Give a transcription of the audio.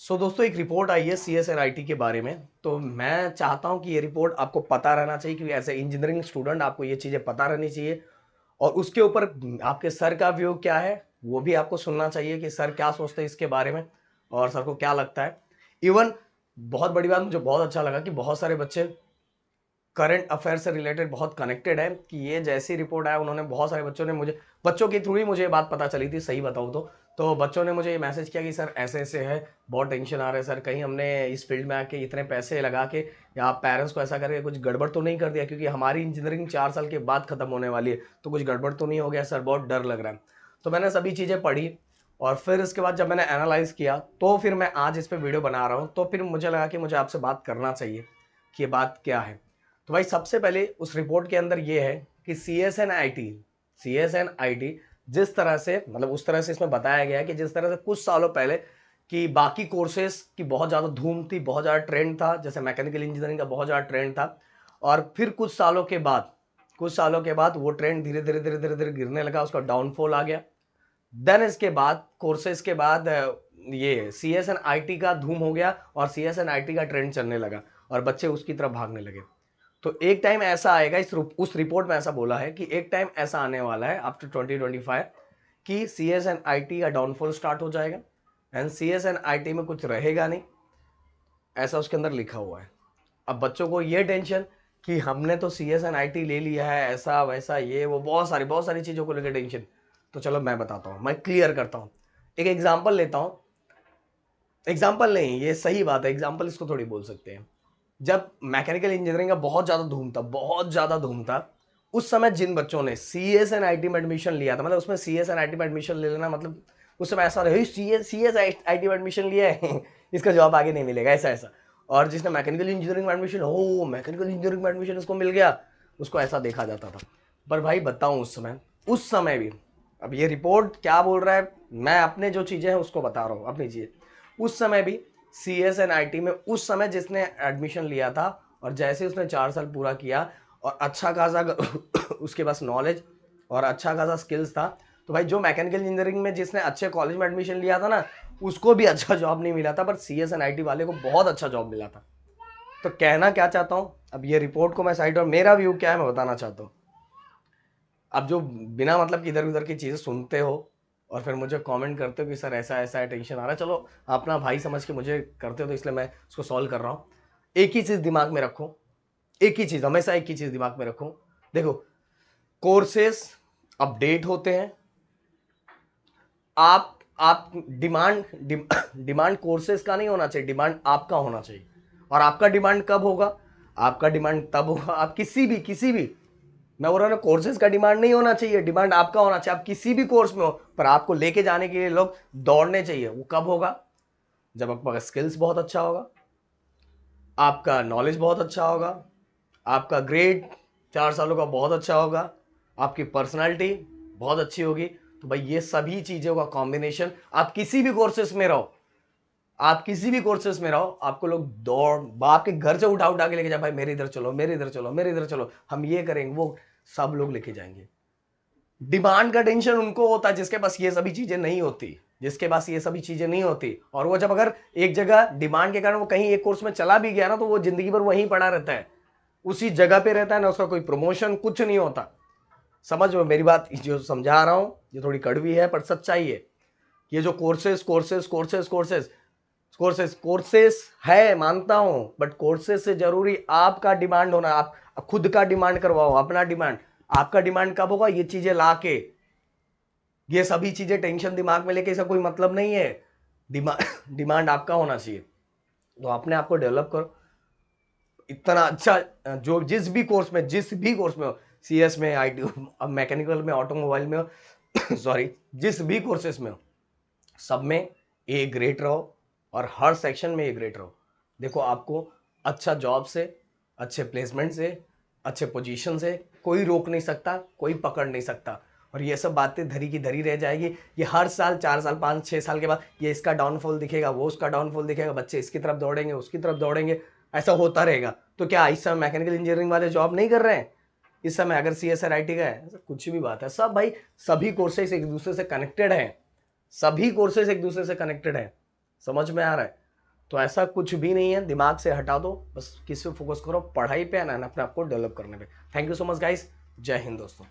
दोस्तों एक रिपोर्ट आई है CSNIT के बारे में। तो मैं चाहता हूं कि ये रिपोर्ट आपको पता रहना चाहिए, क्योंकि एज ए इंजीनियरिंग स्टूडेंट आपको ये चीज़ें पता रहनी चाहिए। और उसके ऊपर आपके सर का व्यू क्या है वो भी आपको सुनना चाहिए कि सर क्या सोचते हैं इसके बारे में और सर को क्या लगता है। इवन बहुत बड़ी बात, मुझे बहुत अच्छा लगा कि बहुत सारे बच्चे करंट अफेयर से रिलेटेड बहुत कनेक्टेड है। कि ये जैसी रिपोर्ट आया, उन्होंने बहुत सारे बच्चों ने मुझे, बच्चों के थ्रू ही मुझे ये बात पता चली थी, सही बताऊँ तो बच्चों ने मुझे ये मैसेज किया कि सर ऐसे ऐसे है, बहुत टेंशन आ रहा है सर, कहीं हमने इस फील्ड में आके इतने पैसे लगा के या पेरेंट्स को ऐसा करके कुछ गड़बड़ तो नहीं कर दिया, क्योंकि हमारी इंजीनियरिंग 4 साल के बाद खत्म होने वाली है, तो कुछ गड़बड़ तो नहीं हो गया सर, बहुत डर लग रहा है। तो मैंने सभी चीज़ें पढ़ी और फिर इसके बाद जब मैंने एनालाइज किया तो फिर मैं आज इस पर वीडियो बना रहा हूँ। तो फिर मुझे लगा कि मुझे आपसे बात करना चाहिए कि ये बात क्या है। तो भाई सबसे पहले उस रिपोर्ट के अंदर ये है कि C S N I T जिस तरह से, मतलब उस तरह से इसमें बताया गया है कि जिस तरह से कुछ सालों पहले कि बाकी कोर्सेज की बहुत ज़्यादा धूम थी, बहुत ज़्यादा ट्रेंड था, जैसे मैकेनिकल इंजीनियरिंग का बहुत ज़्यादा ट्रेंड था। और फिर कुछ सालों के बाद वो ट्रेंड धीरे धीरे धीरे धीरे धीरे गिरने लगा, उसका डाउनफॉल आ गया। देन इसके बाद कोर्सेज के बाद ये CSNIT का धूम हो गया और CSNIT का ट्रेंड चलने लगा और बच्चे उसकी तरफ भागने लगे। तो एक टाइम ऐसा आएगा, उस रिपोर्ट में ऐसा बोला है कि एक टाइम ऐसा आने वाला है आफ्टर 2025 कि CSNIT का डाउनफॉल स्टार्ट हो जाएगा एंड CSNIT में कुछ रहेगा नहीं, ऐसा उसके अंदर लिखा हुआ है। अब बच्चों को ये टेंशन कि हमने तो CSNIT ले लिया है, ऐसा वैसा ये वो, बहुत सारी चीज़ों को लेकर टेंशन। तो चलो मैं बताता हूँ, मैं क्लियर करता हूँ, एक एग्जाम्पल लेता हूँ। एग्जाम्पल नहीं, ये सही बात है, एग्जाम्पल इसको थोड़ी बोल सकते हैं। जब मैकेनिकल इंजीनियरिंग का बहुत ज़्यादा धूम था, बहुत ज़्यादा धूम था, उस समय जिन बच्चों ने CSNIT में एडमिशन लिया था, मतलब उसमें CSNIT में एडमिशन ले लेना मतलब उस समय ऐसा रहे CSIT में एडमिशन लिया है इसका जॉब आगे नहीं मिलेगा, ऐसा ऐसा। और जिसने मैकेनिकल इंजीनियरिंग में एडमिशन, हो मैकेनिकल इंजीनियरिंग में एडमिशन उसको मिल गया, उसको ऐसा देखा जाता था। पर भाई बताऊं, उस समय भी, अब ये रिपोर्ट क्या बोल रहा है, मैं अपने जो चीज़ें हैं उसको बता रहा हूँ, अपनी चीज़ें। उस समय भी CSNIT में उस समय जिसने एडमिशन लिया था और जैसे उसने 4 साल पूरा किया और अच्छा खासा उसके पास नॉलेज और अच्छा खासा स्किल्स था, तो भाई जो मैकेनिकल इंजीनियरिंग में जिसने अच्छे कॉलेज में एडमिशन लिया था ना, उसको भी अच्छा जॉब नहीं मिला था, पर CSNIT वाले को बहुत अच्छा जॉब मिला था। तो कहना क्या चाहता हूँ, अब ये रिपोर्ट को मैं साइड, और मेरा व्यू क्या है मैं बताना चाहता हूँ। अब जो बिना मतलब कि इधर उधर की चीज़ें सुनते हो और फिर मुझे कमेंट करते हो कि सर ऐसा ऐसा है, टेंशन आ रहा है, चलो अपना भाई समझ के मुझे करते हो तो इसलिए मैं उसको सॉल्व कर रहा हूँ। एक ही चीज़ दिमाग में रखो, एक ही चीज़, हमेशा एक ही चीज़ दिमाग में रखो। देखो, कोर्सेस अपडेट होते हैं। आप डिमांड कोर्सेज का नहीं होना चाहिए, डिमांड आपका होना चाहिए। और आपका डिमांड कब होगा? आपका डिमांड तब होगा आप किसी भी, मैं बोल रहा हूँ ना, कोर्सेज का डिमांड नहीं होना चाहिए, डिमांड आपका होना चाहिए। आप किसी भी कोर्स में हो, पर आपको लेके जाने के लिए लोग दौड़ने चाहिए। वो कब होगा? जब आपका स्किल्स बहुत अच्छा होगा, आपका नॉलेज बहुत अच्छा होगा, आपका ग्रेड 4 सालों का बहुत अच्छा होगा, आपकी पर्सनालिटी बहुत अच्छी होगी। तो भाई ये सभी चीज़ों का कॉम्बिनेशन, आप किसी भी कोर्सेस में रहो, आपको लोग दौड़ आपके घर से उठा उठा के लेके जाए, भाई मेरे इधर चलो, मेरे इधर चलो, मेरे इधर चलो, हम ये करेंगे, वो सब लोग लेके जाएंगे। डिमांड का टेंशन उनको होता है जिसके पास ये सभी चीजें नहीं होती, और वो जब अगर एक जगह डिमांड के कारण वो कहीं एक कोर्स में चला भी गया ना, तो वो जिंदगी भर वहीं पड़ा रहता है, उसी जगह पे रहता है ना, उसका कोई प्रमोशन कुछ नहीं होता। समझ में मेरी बात जो समझा रहा हूं, ये थोड़ी कड़वी है पर सच्चाई है। ये जो कोर्सेस है मानता हूं, बट कोर्सेस से जरूरी आपका डिमांड होना। आप खुद का डिमांड करवाओ, अपना डिमांड। आपका डिमांड कब होगा? ये चीजें लाके, ये सभी चीजें टेंशन दिमाग में लेके, इसका कोई मतलब नहीं है। डिमांड आपका होना चाहिए, तो अपने आप को डेवलप करो। इतना अच्छा, जो जिस भी कोर्स में हो, CS में, IT, अब मैकेनिकल में, ऑटोमोबाइल में हो सॉरी, जिस भी कोर्सेस में हो, सब में ए ग्रेड रहो और हर सेक्शन में ए ग्रेड रहो। देखो, आपको अच्छा जॉब से, अच्छे प्लेसमेंट से, अच्छे पोजीशन से कोई रोक नहीं सकता, कोई पकड़ नहीं सकता। और ये सब बातें धरी की धरी रह जाएगी। ये हर साल, 4 साल, 5, 6 साल के बाद ये इसका डाउनफॉल दिखेगा, वो उसका डाउनफॉल दिखेगा, बच्चे इसकी तरफ दौड़ेंगे, उसकी तरफ दौड़ेंगे, ऐसा होता रहेगा। तो क्या इस समय मैकेनिकल इंजीनियरिंग वाले जॉब नहीं कर रहे हैं? इस समय अगर CSNIT का है, कुछ भी बात है, सब भाई, सभी कोर्सेज एक दूसरे से कनेक्टेड हैं, समझ में आ रहा है? तो ऐसा कुछ भी नहीं है, दिमाग से हटा दो, बस किस पे फोकस करो, पढ़ाई पे एंड अपने आप को डेवलप करने पे। Thank you so much guys, जय हिंद दोस्तों।